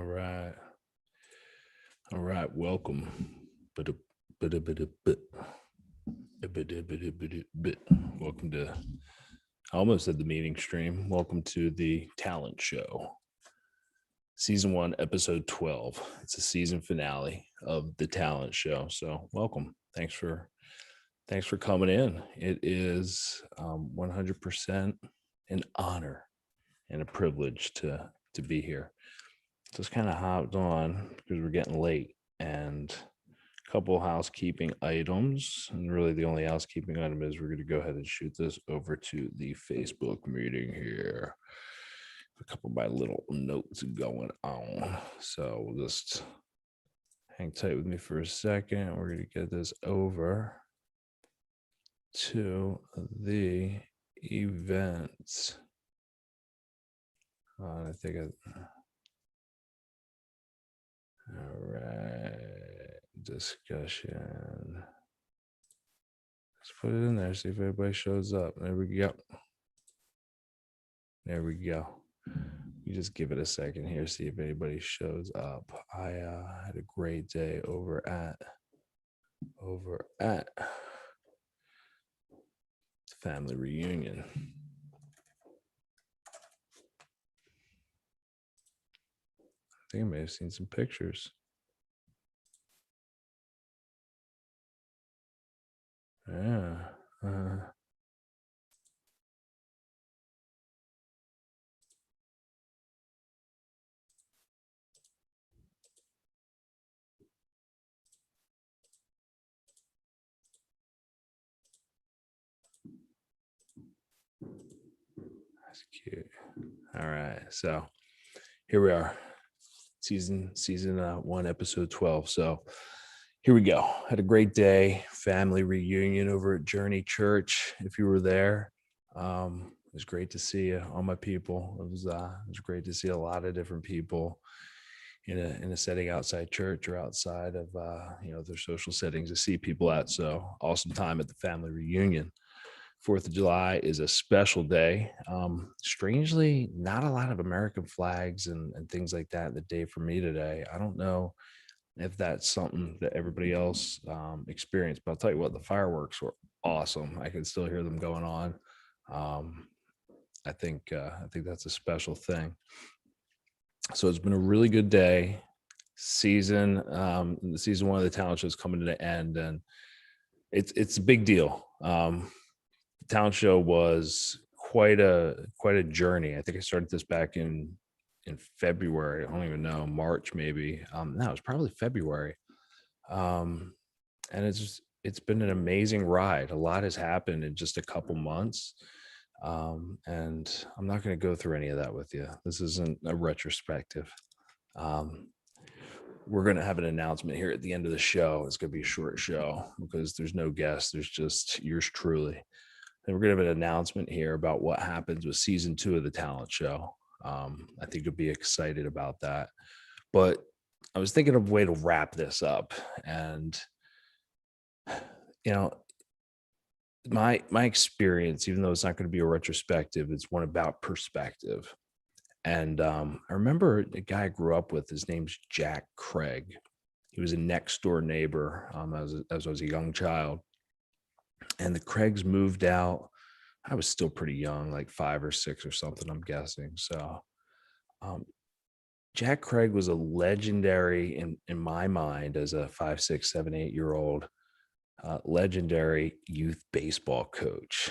All right. All right. Welcome. Welcome to, I almost said the meeting stream. Welcome to the Talent Show, Season 1, Episode 12. It's the season finale of the Talent Show. So welcome. Thanks for coming in. It is 100% an honor and a privilege to be here. Just kind of hopped on because we're getting late, and a couple housekeeping items. And really the only housekeeping item is we're going to go ahead and shoot this over to the Facebook meeting here. A couple of my little notes going on. So we'll just hang tight with me for a second. We're going to get this over to the events. I think all right, discussion. Let's put it in there, see if everybody shows up. There we go. There we go. You just give it a second here, see if anybody shows up. I had a great day over at family reunion. I think I may have seen some pictures. Yeah. That's cute. All right. So here we are. Season 1, episode 12. So here we go. Had a great day. Family reunion over at Journey Church. If you were there, it was great to see all my people. It was great to see a lot of different people in a setting outside church or outside of their social settings to see people at. So awesome time at the family reunion. 4th of July is a special day. Strangely, not a lot of American flags and things like that the day for me today. I don't know if that's something that everybody else experienced, but I'll tell you what, the fireworks were awesome. I can still hear them going on. I think that's a special thing. So it's been a really good day. Season 1 of the talent show is coming to the end, and it's a big deal. The talent show was quite a journey. I think I started this back in February. I don't even know, March maybe. No, it was probably February. And it's been an amazing ride. A lot has happened in just a couple months. And I'm not going to go through any of that with you. This isn't a retrospective. We're going to have an announcement here at the end of the show. It's going to be a short show because there's no guests. There's just yours truly. And we're going to have an announcement here about what happens with season 2 of the talent show. I think you'll be excited about that. But I was thinking of a way to wrap this up. And, my experience, even though it's not going to be a retrospective, it's one about perspective. And I remember a guy I grew up with. His name's Jack Craig. He was a next door neighbor as I was a young child. And the Craigs moved out. I was still pretty young, like 5 or 6 or something, I'm guessing. So Jack Craig was a legendary, in my mind, as a 5, 6, 7, 8-year-old, legendary youth baseball coach.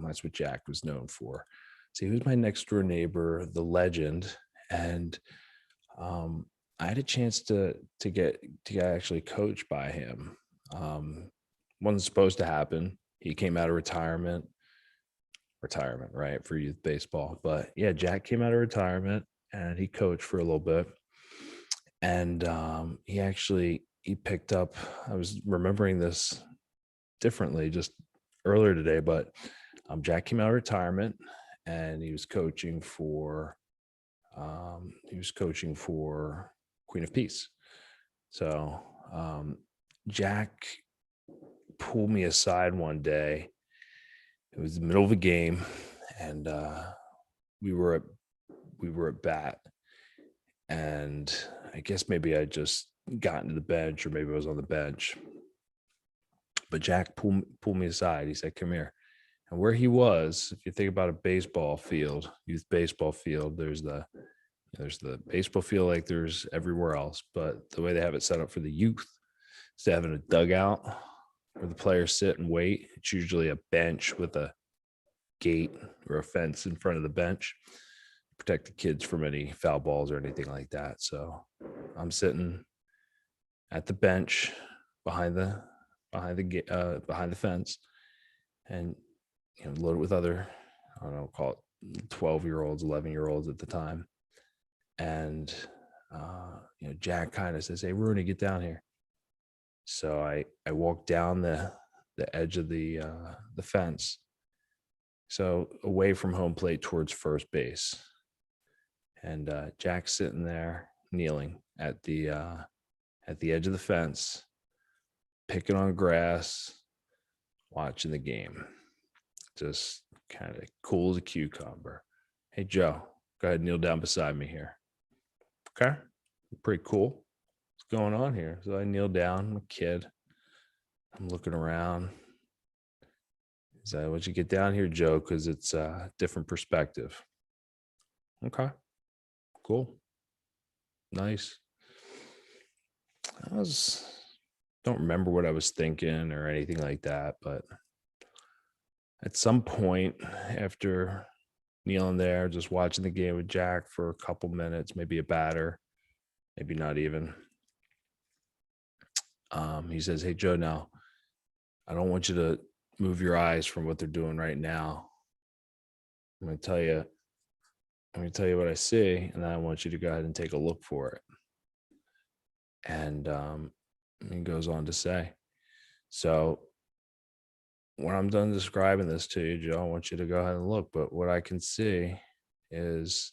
That's what Jack was known for. So he was my next door neighbor, the legend. And I had a chance to get actually coached by him. Wasn't supposed to happen. He came out of retirement, right, for youth baseball. But yeah, Jack came out of retirement and he coached for a little bit. And he picked up, I was remembering this differently just earlier today, but Jack came out of retirement and he was coaching for Queen of Peace. So Jack pulled me aside one day. It was the middle of a game, and we were at bat, And I guess maybe I just got into the bench, or maybe I was on the bench. But Jack pulled me aside. He said, "Come here." And where he was, if you think about a baseball field, youth baseball field, there's the baseball field like there's everywhere else. But the way they have it set up for the youth is to having a dugout where the players sit and wait. It's usually a bench with a gate or a fence in front of the bench, protect the kids from any foul balls or anything like that. So I'm sitting at the bench behind the fence, and loaded with other, I don't know, call it 12-year-olds, 11-year-olds at the time. And Jack kind of says, "Hey, Rooney, get down here." So I walked down the edge of the fence, so away from home plate towards first base. And Jack's sitting there kneeling at the edge of the fence, picking on grass, watching the game, just kind of cool as a cucumber. "Hey, Joe, go ahead and kneel down beside me here." Okay, pretty cool. What's going on here? So I kneel down. I'm a kid. I'm looking around. He said, "Why don't you get down here, Joe? Because it's a different perspective." Okay, cool, nice. Don't remember what I was thinking or anything like that, but at some point after kneeling there, just watching the game with Jack for a couple minutes, maybe a batter, maybe not even, he says, "Hey, Joe, now I don't want you to move your eyes from what they're doing right now. I'm going to tell you, what I see, and then I want you to go ahead and take a look for it." And he goes on to say, "So when I'm done describing this to you, Joe, I want you to go ahead and look. But what I can see is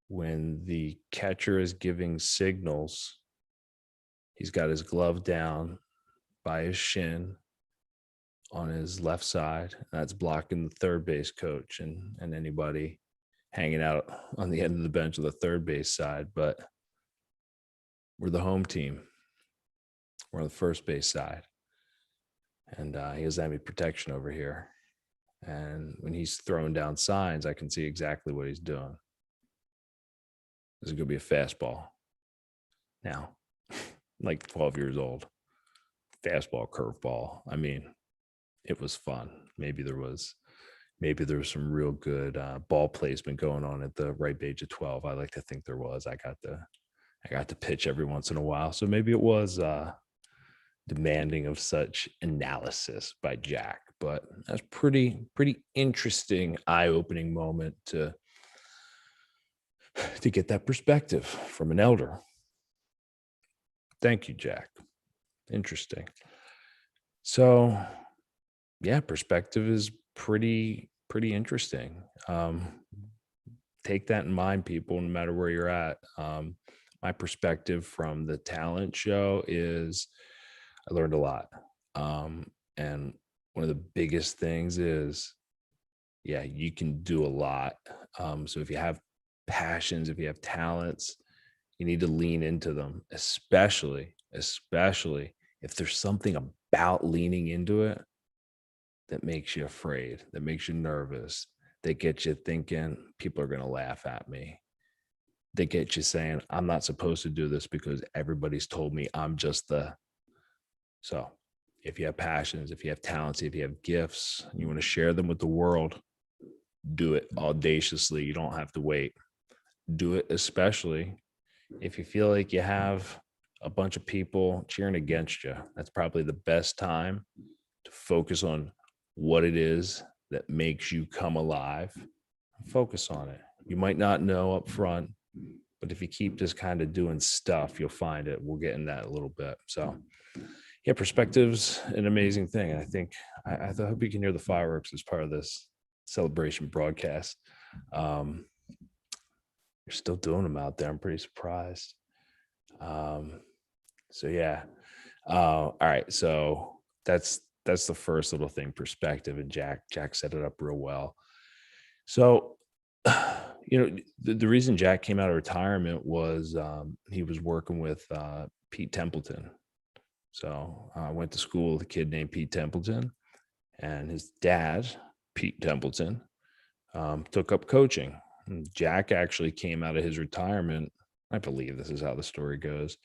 when the catcher is giving signals, he's got his glove down by his shin on his left side. That's blocking the third base coach and anybody hanging out on the end of the bench of the third base side. But we're the home team. We're on the first base side. And he has enemy protection over here. And when he's throwing down signs, I can see exactly what he's doing. This is going to be a fastball." Now, like 12 years old, fastball, curveball. I mean, it was fun. Maybe there was some real good ball placement going on at the ripe age of 12. I like to think there was. I got to pitch every once in a while, so maybe it was demanding of such analysis by Jack. But that's pretty interesting, eye-opening moment to get that perspective from an elder. Thank you, Jack. Interesting. So yeah, perspective is pretty interesting. Take that in mind, people, no matter where you're at. My perspective from the talent show is I learned a lot. And one of the biggest things is, yeah, you can do a lot. So if you have passions, if you have talents, you need to lean into them, especially if there's something about leaning into it that makes you afraid, that makes you nervous, that gets you thinking people are going to laugh at me, that gets you saying, I'm not supposed to do this because everybody's told me I'm just the. So if you have passions, if you have talents, if you have gifts, and you want to share them with the world, do it audaciously. You don't have to wait. Do it, especially if you feel like you have a bunch of people cheering against you. That's probably the best time to focus on what it is that makes you come alive. Focus on it. You might not know up front, but if you keep just kind of doing stuff, you'll find it. We'll get in that a little bit. So yeah, perspective's an amazing thing. And I think I hope you can hear the fireworks as part of this celebration broadcast. You're still doing them out there. I'm pretty surprised. So yeah. All right. So that's the first little thing, perspective. And Jack set it up real well. So The reason Jack came out of retirement was he was working with Pete Templeton. So I went to school with a kid named Pete Templeton, and his dad, Pete Templeton, took up coaching. And Jack actually came out of his retirement, I believe this is how the story goes,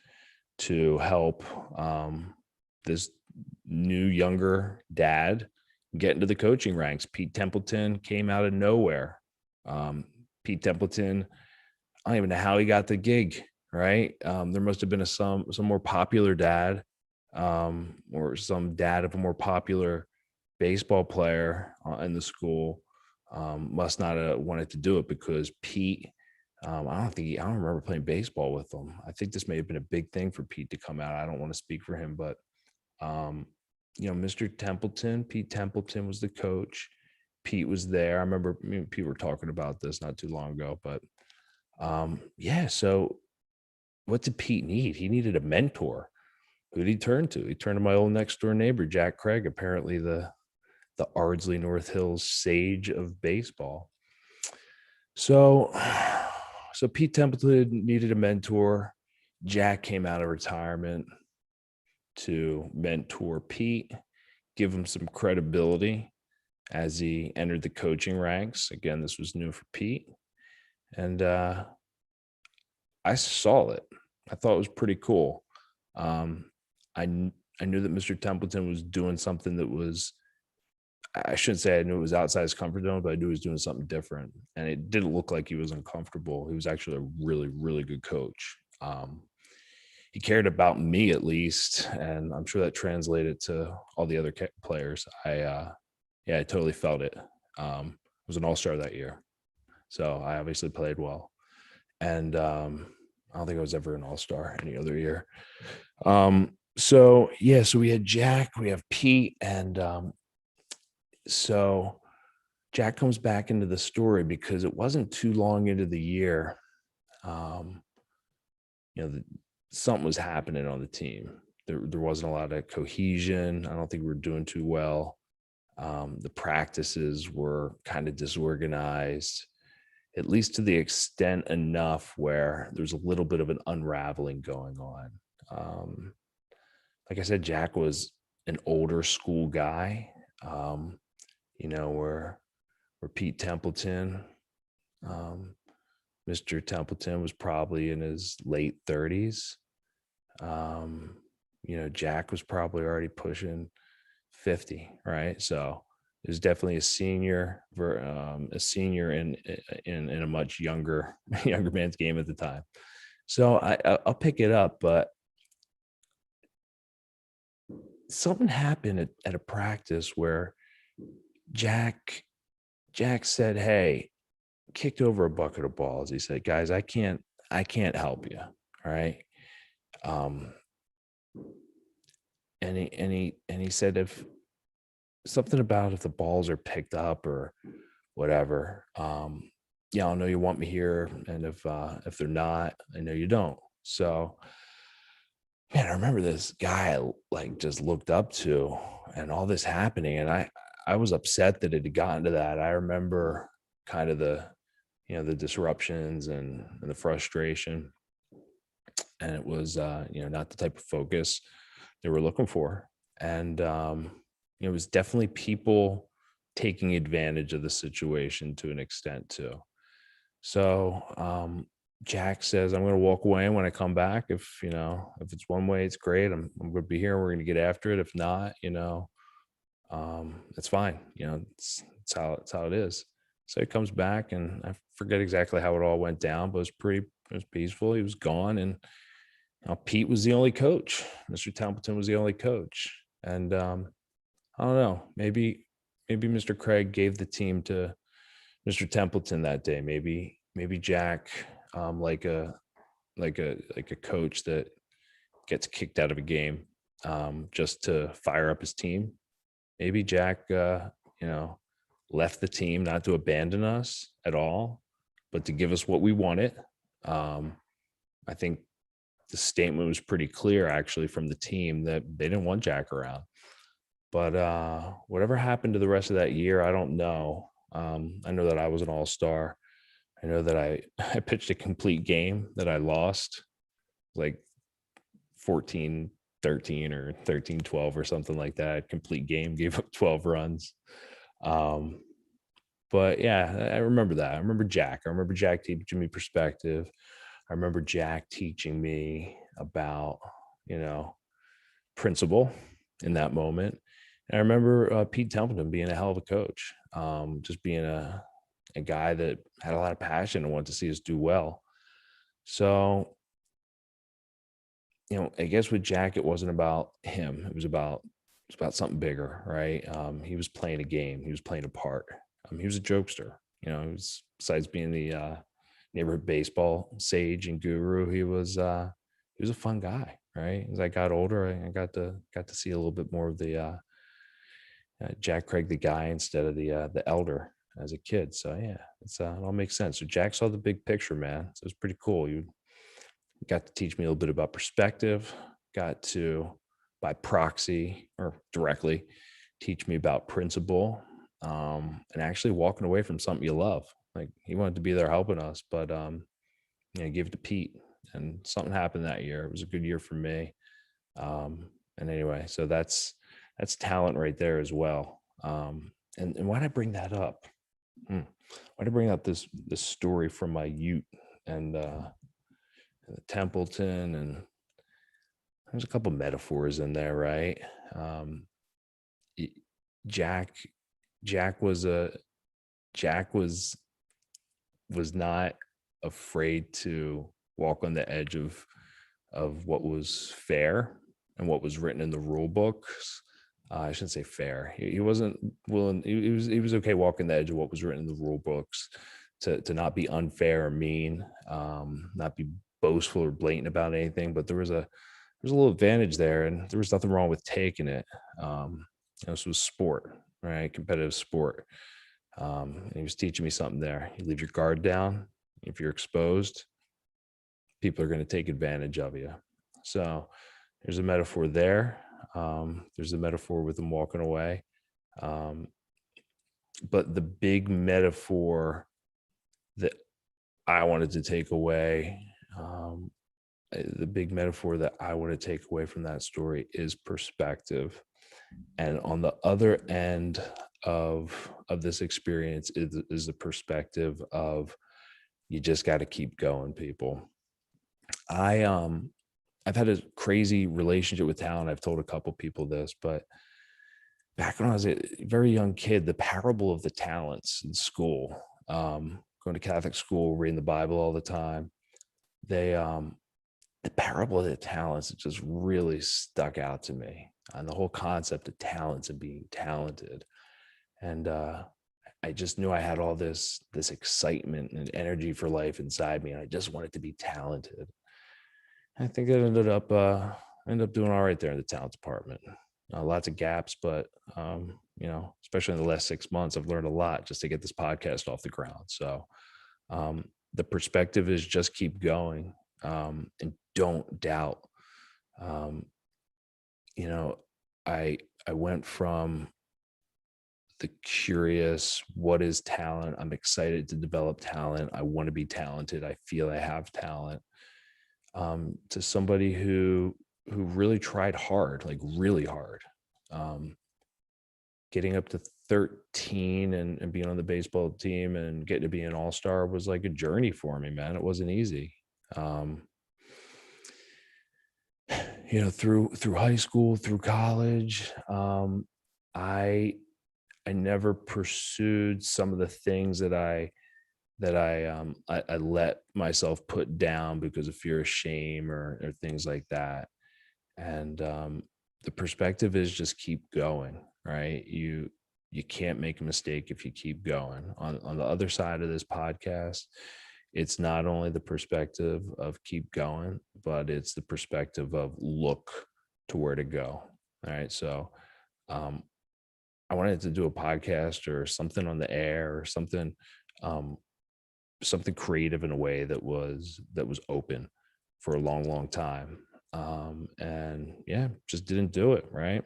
to help this new younger dad get into the coaching ranks. Pete Templeton came out of nowhere. Pete Templeton, I don't even know how he got the gig, right? There must have been some more popular dad, or some dad of a more popular baseball player in the school, must not have wanted to do it, because Pete, I don't remember playing baseball with him. I think this may have been a big thing for Pete to come out. I don't want to speak for him, but Mr. Templeton, Pete Templeton was the coach. Pete was there. I remember people were talking about this not too long ago, but so what did Pete need? He needed a mentor. Who did he turn to? He turned to my old next door neighbor, Jack Craig, apparently the Ardsley North Hills sage of baseball. So Pete Templeton needed a mentor. Jack came out of retirement to mentor Pete, give him some credibility as he entered the coaching ranks. Again, this was new for Pete. And I saw it. I thought it was pretty cool. I knew that Mr. Templeton was doing something that was, I shouldn't say I knew it was outside his comfort zone, but I knew he was doing something different. And it didn't look like he was uncomfortable. He was actually a really, really good coach. He cared about me, at least, and I'm sure that translated to all the other players. I totally felt it. I was an all-star that year, so I obviously played well. And I don't think I was ever an all-star any other year. So we had Jack, we have Pete, and so Jack comes back into the story because it wasn't too long into the year. Something was happening on the team. There wasn't a lot of cohesion. I don't think we were doing too well. The practices were kind of disorganized, at least to the extent enough where there's a little bit of an unraveling going on. Like I said, Jack was an older school guy, where Pete Templeton, Mr. Templeton was probably in his late 30s. Jack was probably already pushing 50, right? So it was definitely a senior in a much younger man's game at the time. So I'll pick it up, but something happened at a practice where Jack said, "Hey," kicked over a bucket of balls. He said, "Guys, I can't help you." All right. And he said, if something about if the balls are picked up or whatever, I know you want me here, and if they're not, I know you don't. So, man, I remember this guy I just looked up to, and all this happening, and I was upset that it had gotten to that. I remember kind of the disruptions and the frustration, and it was not the type of focus they were looking for. And it was definitely people taking advantage of the situation to an extent too. So Jack says, "I'm going to walk away, and when I come back, if it's one way, it's great. I'm going to be here. We're going to get after it. If not, it's fine. It's how it is." So he comes back, and I forget exactly how it all went down, but it was peaceful. He was gone, and Pete was the only coach. Mr. Templeton was the only coach. And I don't know, maybe Mr. Craig gave the team to Mr. Templeton that day. Maybe Jack, like a coach that gets kicked out of a game just to fire up his team. Maybe Jack, left the team not to abandon us at all, but to give us what we wanted. I think the statement was pretty clear, actually, from the team that they didn't want Jack around. But whatever happened to the rest of that year, I don't know. I know that I was an all-star. I know that I pitched a complete game that I lost, like 14-13 or 13-12 or something like that. Complete game, gave up 12 runs. Um, but yeah, I remember that. I remember Jack. I remember Jack teaching me perspective. I remember Jack teaching me about, you know, principle in that moment. And I remember Pete Templeton being a hell of a coach, just being a guy that had a lot of passion and wanted to see us do well. So, I guess with Jack, it wasn't about him. It was about something bigger, right? He was playing a game. He was playing a part. He was a jokester. He was, besides being the neighborhood baseball sage and guru, he was a fun guy, right? As I got older, I got to see a little bit more of the Jack Craig, the guy, instead of the elder as a kid. So yeah, it all makes sense. So Jack saw the big picture, man. So it was pretty cool. You got to teach me a little bit about perspective, got to, by proxy or directly, teach me about principle, and actually walking away from something you love. Like, he wanted to be there helping us, but give it to Pete, and something happened that year. It was a good year for me. And anyway, so that's talent right there as well. And why did I bring that up? Why did I bring up this story from my youth and Templeton, and there's a couple metaphors in there, right? Jack Jack was not afraid to walk on the edge of what was fair and what was written in the rule books. I shouldn't say fair. He wasn't willing. He was okay walking the edge of what was written in the rule books, to not be unfair or mean, not be boastful or blatant about anything. But there's a little advantage there, and there was nothing wrong with taking it. This was sport, right? Competitive sport. And he was teaching me something there. You leave your guard down. If you're exposed, people are going to take advantage of you. So there's a metaphor there. There's a metaphor with him walking away. But the big metaphor that I wanted to take away, the big metaphor that I want to take away from that story is perspective. And on the other end of this experience is the perspective of, you just got to keep going, people. I've had a crazy relationship with talent. I've told a couple people this, but back when I was a very young kid, the parable of the talents in school, going to Catholic school, reading the Bible all the time, the parable of the talents, it just really stuck out to me, and the whole concept of talents and being talented. And I just knew I had all this excitement and energy for life inside me, and I just wanted to be talented. I think I ended up doing all right there in the talent department. Lots of gaps, but especially in the last 6 months, I've learned a lot just to get this podcast off the ground. So the perspective is just keep going, and don't doubt. I went from the curious, what is talent? I'm excited to develop talent. I want to be talented. I feel I have talent. To somebody who really tried hard, like really hard. Getting up to 13 and being on the baseball team and getting to be an all-star was like a journey for me, man. It wasn't easy. Through high school, through college, I never pursued some of the things that I let myself put down because of fear of shame or things like that. And the perspective is just keep going, right? You can't make a mistake if you keep going. On the other side of this podcast, it's not only the perspective of keep going, but it's the perspective of look to where to go. All right. So I wanted to do a podcast or something on the air or something creative in a way that was open for a long time. And yeah, just didn't do it. Right.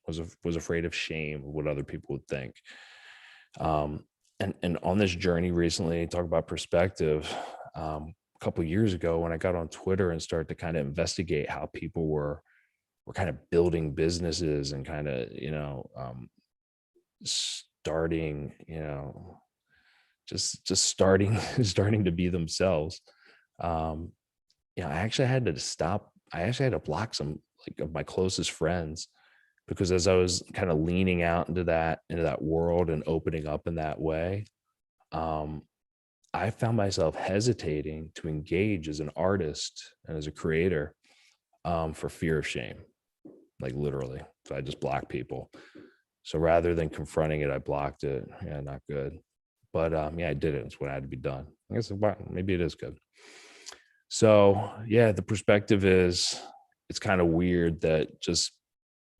Was afraid of shame, what other people would think. and on this journey recently, talk about perspective. A couple of years ago, when I got on Twitter and started to kind of investigate how people were kind of building businesses and kind of, starting, just starting starting to be themselves. Um, I actually had to stop. I actually had to block some like of my closest friends because as I was kind of leaning out into that world and opening up in that way, um, I found myself hesitating to engage as an artist and as a creator, for fear of shame, like literally. So I just blocked people. So rather than confronting it, I blocked it. Yeah, not good. But yeah, I did it. It's what had to be done. I guess maybe it is good. So yeah, the perspective is it's kind of weird that just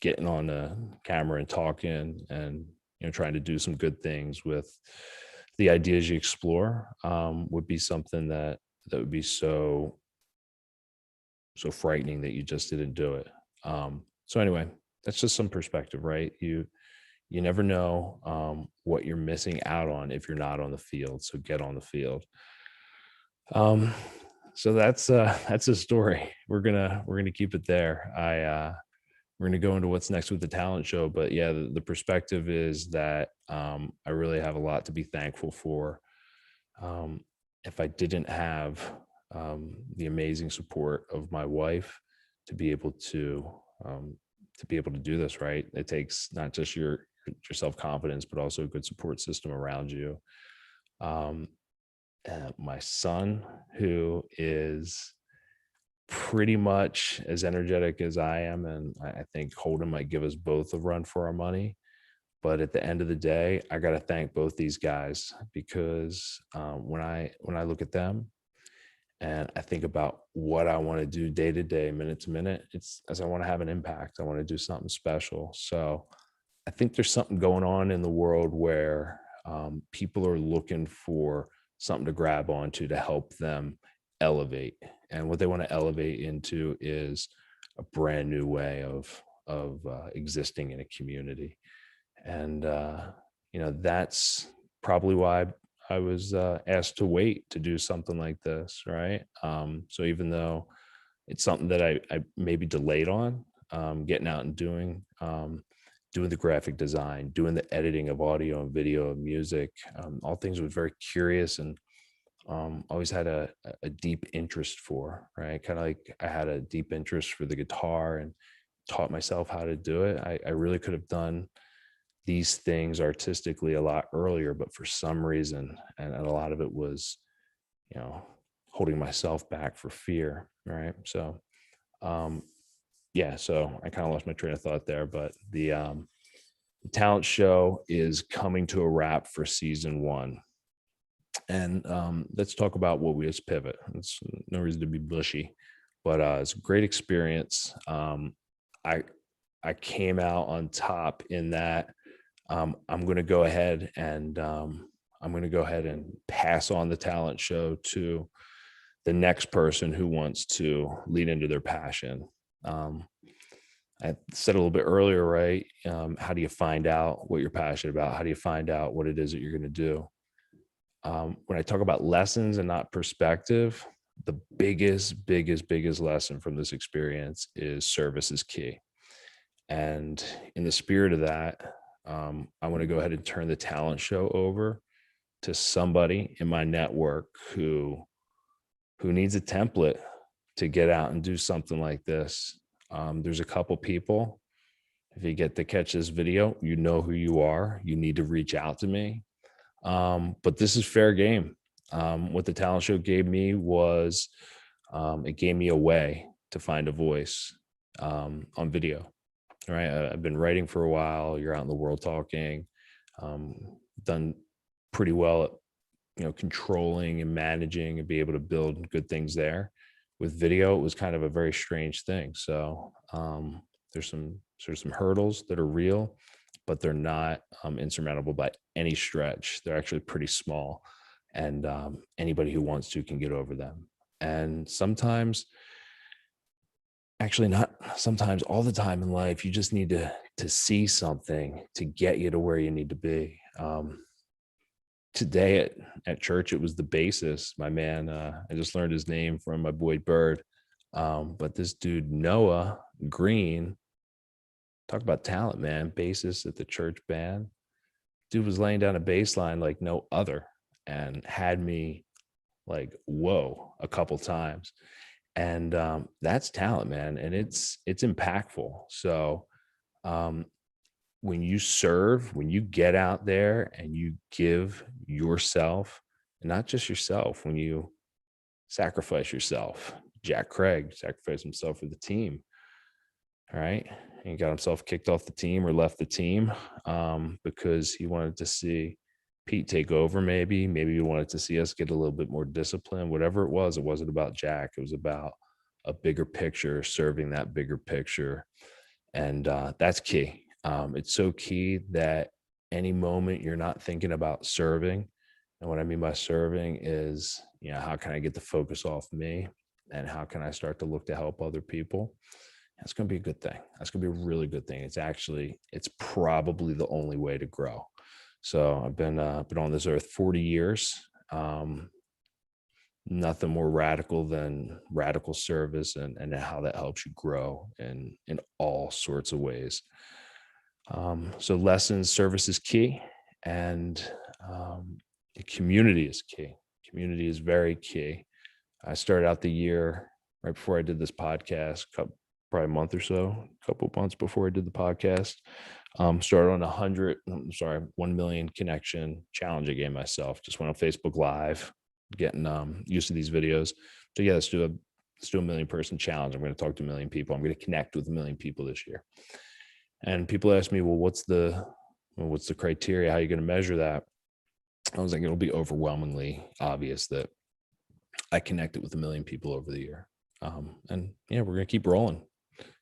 getting on the camera and talking and trying to do some good things with the ideas you explore, would be something that would be so frightening that you just didn't do it. So anyway, that's just some perspective, right? You never know, what you're missing out on if you're not on the field. So get on the field. Um, so that's a story. We're gonna keep it there. We're gonna go into what's next with the talent show, but yeah, the perspective is that, I really have a lot to be thankful for. Um, if I didn't have, the amazing support of my wife to be able to do this, right? It takes not just your self confidence, but also a good support system around you. Um, my son, who is pretty much as energetic as I am, and I think Holden might give us both a run for our money. But at the end of the day, I got to thank both these guys because, when I look at them and I think about what I want to do day to day, minute to minute, it's as I want to have an impact. I want to do something special. So I think there's something going on in the world where, people are looking for something to grab onto to help them elevate. And what they want to elevate into is a brand new way of existing in a community. And that's probably why I was, asked to wait to do something like this, right? So even though it's something that I maybe delayed on, getting out and doing the graphic design, doing the editing of audio and video and music, all things I was very curious and, always had a deep interest for, right? Kind of like I had a deep interest for the guitar and taught myself how to do it. I really could have done these things artistically a lot earlier, but for some reason, and a lot of it was, you know, holding myself back for fear, right? So, um, yeah, so I kind of lost my train of thought there, but the talent show is coming to a wrap for season one. And let's talk about what we just pivot. It's no reason to be bushy, but it's a great experience. I I came out on top in that, I'm going to go ahead and I'm going to go ahead and pass on the talent show to the next person who wants to lead into their passion. Um, I said a little bit earlier, right? How do you find out what you're passionate about? How do you find out what it is that you're going to do? When I talk about lessons and not perspective, the biggest lesson from this experience is service is key. And in the spirit of that, I want to go ahead and turn the talent show over to somebody in my network who needs a template to get out and do something like this. There's a couple people. If you get to catch this video, you know who you are. You need to reach out to me. But this is fair game. What the talent show gave me was, it gave me a way to find a voice, on video. All right. I've been writing for a while. You're out in the world talking, um, done pretty well at, controlling and managing and be able to build good things there. With video, it was kind of a very strange thing. So, there's some hurdles that are real, but they're not, insurmountable by any stretch. They're actually pretty small, and anybody who wants to can get over them. And sometimes, actually not sometimes, all the time in life, you just need to see something to get you to where you need to be. today at church, it was the bassist, my man. I just learned his name from my boy Bird. But this dude, Noah Green, talk about talent, man. Bassist at the church band. Dude was laying down a bass line like no other and had me like, whoa, a couple times. And that's talent, man. And it's impactful. So um, when you serve, when you get out there and you give yourself, and not just yourself, when you sacrifice yourself, Jack Craig sacrificed himself for the team. All right. And he got himself kicked off the team or left the team because he wanted to see Pete take over. Maybe he wanted to see us get a little bit more discipline, whatever it wasn't about Jack. It was about a bigger picture, serving that bigger picture. And that's key. It's so key that any moment you're not thinking about serving. And what I mean by serving is, how can I get the focus off me? And how can I start to look to help other people? That's going to be a good thing. That's going to be a really good thing. It's probably the only way to grow. So I've been on this earth 40 years. Nothing more radical than radical service and how that helps you grow in all sorts of ways. So lessons, service is key, and community is key. Community is very key. I started out the year right before I did this podcast, probably a month or so, a couple of months before I did the podcast. Started on 1 million connection challenge I gave myself. Just went on Facebook Live, getting used to these videos. So yeah, let's do a million person challenge. I'm going to talk to a million people. I'm going to connect with a million people this year. And people ask me, well, what's the criteria? How are you going to measure that? I was like, it'll be overwhelmingly obvious that I connected with a million people over the year. And yeah, we're going to keep rolling.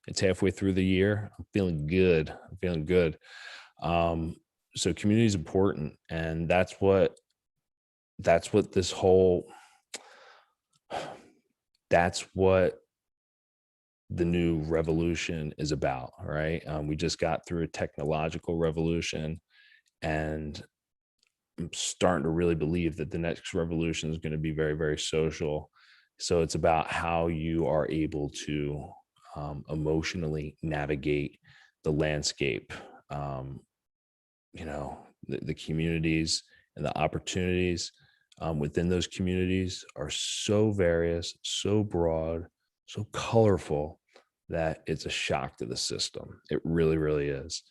It's halfway through the year. I'm feeling good. So community is important. And that's what the new revolution is about, right? We just got through a technological revolution, and I'm starting to really believe that the next revolution is going to be very, very social. So it's about how you are able to emotionally navigate the landscape, the communities and the opportunities within those communities are so various, so broad, so colorful that it's a shock to the system. It really, really is.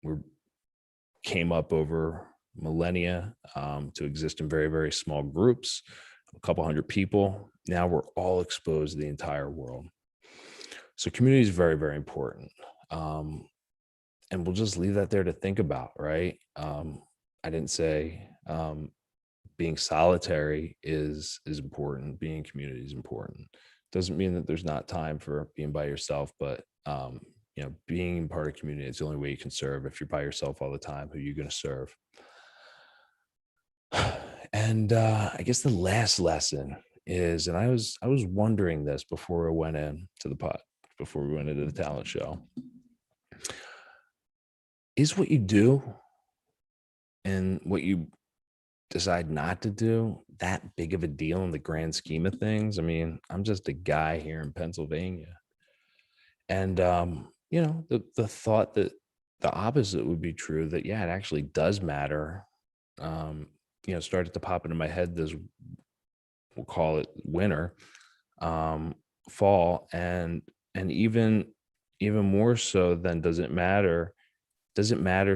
We came up over millennia to exist in very, very small groups, a couple hundred people. Now we're all exposed to the entire world. So community is very, very important. And we'll just leave that there to think about, right? I didn't say being solitary is important. Being in community is important. Doesn't mean that there's not time for being by yourself, but being part of community is the only way you can serve. If you're by yourself all the time, who are you going to serve? And I guess the last lesson is, and I was wondering this before we went into the talent show, is what you do and what you decide not to do that big of a deal in the grand scheme of things? I mean, I'm just a guy here in Pennsylvania. And, the thought that the opposite would be true, that, yeah, it actually does matter, started to pop into my head this, we'll call it winter, fall, and even more so than does it matter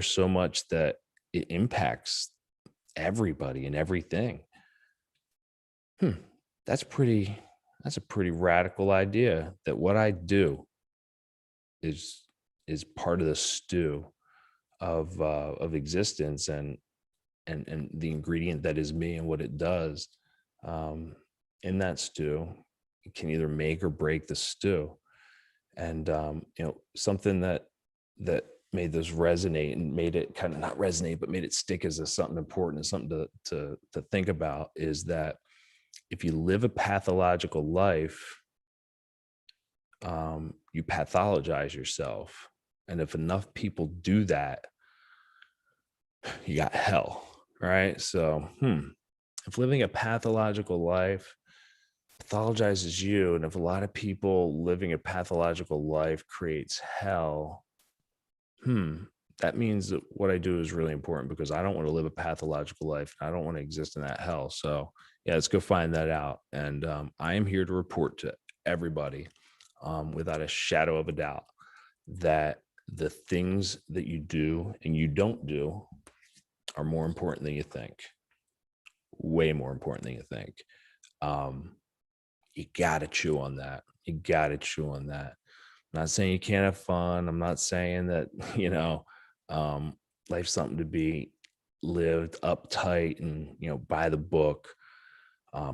so much that it impacts everybody and everything. That's a pretty radical idea, that what I do is part of the stew of existence, and the ingredient that is me and what it does in that stew. It can either make or break the stew. And something that made this resonate and made it kind of not resonate, but made it stick as something important and something to think about, is that if you live a pathological life, you pathologize yourself. And if enough people do that, you got hell. right? So, if living a pathological life pathologizes you, and if a lot of people living a pathological life creates hell, hmm, that means that what I do is really important because I don't want to live a pathological life. I don't want to exist in that hell. So, yeah, let's go find that out. And I am here to report to everybody, without a shadow of a doubt, that the things that you do and you don't do are more important than you think. Way more important than you think. Um, you got to chew on that. You got to chew on that. I'm not saying you can't have fun. I'm not saying that, you know, um, life's something to be lived uptight and, by the book.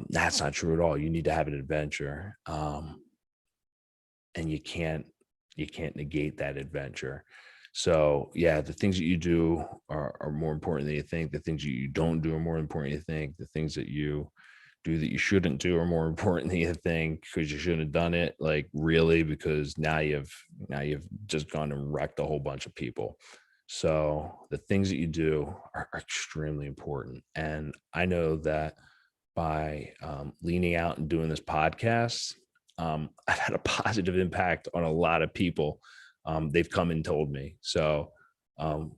That's not true at all. You need to have an adventure. And you can't negate that adventure. So yeah, the things that you do are more important than you think. The things that you don't do are more important than you think. The things that you do that you shouldn't do are more important than you think because you shouldn't have done it. Like really, because now you've just gone and wrecked a whole bunch of people. So the things that you do are extremely important. And I know that by leaning out and doing this podcast, I've had a positive impact on a lot of people. They've come and told me. So, um,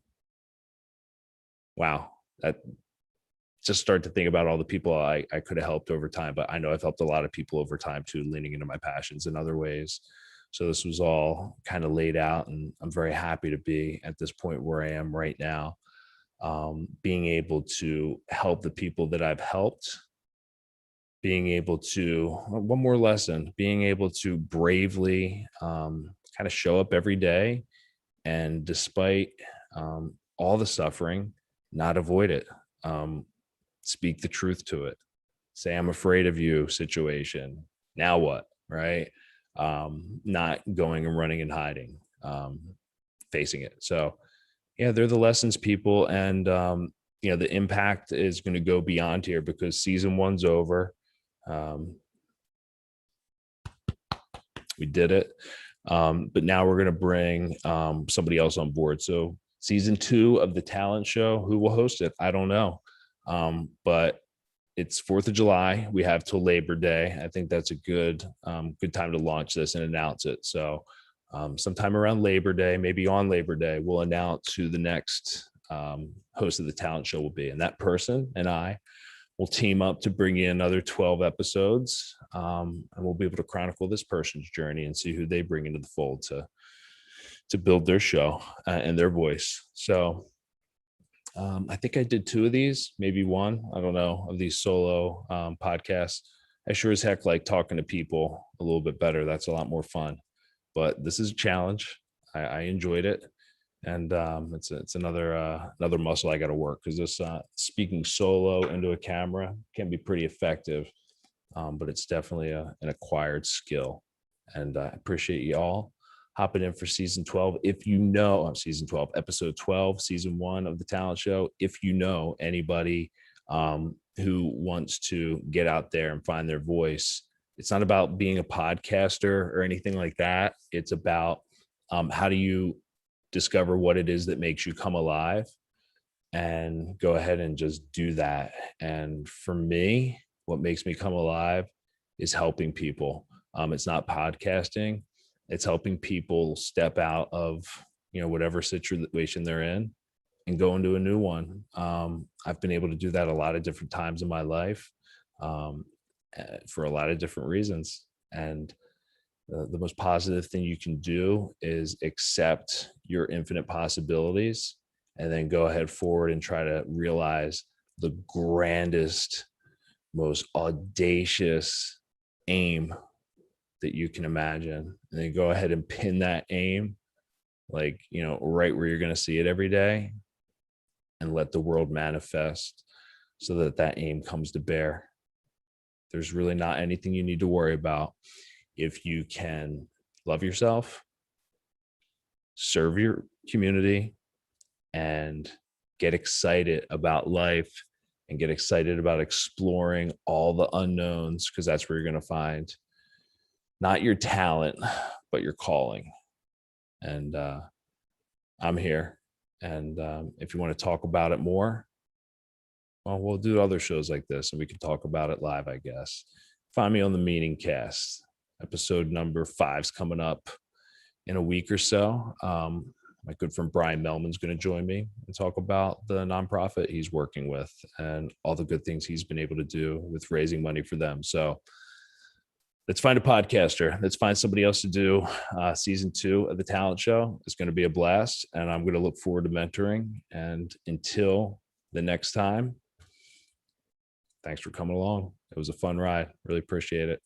wow, that just start to think about all the people I could have helped over time. But I know I've helped a lot of people over time too, leaning into my passions in other ways. So this was all kind of laid out, and I'm very happy to be at this point where I am right now, being able to help the people that I've helped, being able to one more lesson, being able to bravely kind of show up every day, and despite all the suffering, not avoid it. um, Speak the truth to it. Say, I'm afraid of you situation. Now what? Right? Not going and running and hiding, facing it. So yeah, they're the lessons, people. And the impact is going to go beyond here because season one's over. um, we did it. But now we're going to bring somebody else on board. So season two of the talent show, who will host it? I don't know. But it's 4th of July. We have till Labor Day. I think that's a good time to launch this and announce it. So sometime around Labor Day, maybe on Labor Day, we'll announce who the next host of the talent show will be. And that person and I will team up to bring you another 12 episodes. And we'll be able to chronicle this person's journey and see who they bring into the fold to build their show and their voice. So I think I did 2 of these, maybe one. I don't know, of these solo podcasts. I sure as heck like talking to people a little bit better. That's a lot more fun. But this is a challenge. I enjoyed it, and it's another muscle I got to work because this speaking solo into a camera can be pretty effective, but it's definitely an acquired skill. And I appreciate you all hopping in for season 12. If you know, season 12, episode 12, season one of the talent show, if you know anybody who wants to get out there and find their voice, it's not about being a podcaster or anything like that. It's about how do you discover what it is that makes you come alive and go ahead and just do that. And for me, what makes me come alive is helping people. It's not podcasting. It's helping people step out of whatever situation they're in and go into a new one. I've been able to do that a lot of different times in my life, um, for a lot of different reasons. And the most positive thing you can do is accept your infinite possibilities and then go ahead forward and try to realize the grandest, most audacious aim that you can imagine. And then go ahead and pin that aim, like, right where you're going to see it every day, and let the world manifest so that that aim comes to bear. There's really not anything you need to worry about if you can love yourself, serve your community, and get excited about life and get excited about exploring all the unknowns, because that's where you're going to find not your talent, but your calling. And I'm here. And if you want to talk about it more, well, we'll do other shows like this and we can talk about it live, I guess. Find me on the Meaning Cast. Episode number 5's coming up in a week or so. My good friend Brian Melman's going to join me and talk about the nonprofit he's working with and all the good things he's been able to do with raising money for them. So let's find a podcaster. Let's find somebody else to do season 2 of the Talent Show. It's going to be a blast, and I'm going to look forward to mentoring. And until the next time, thanks for coming along. It was a fun ride. Really appreciate it.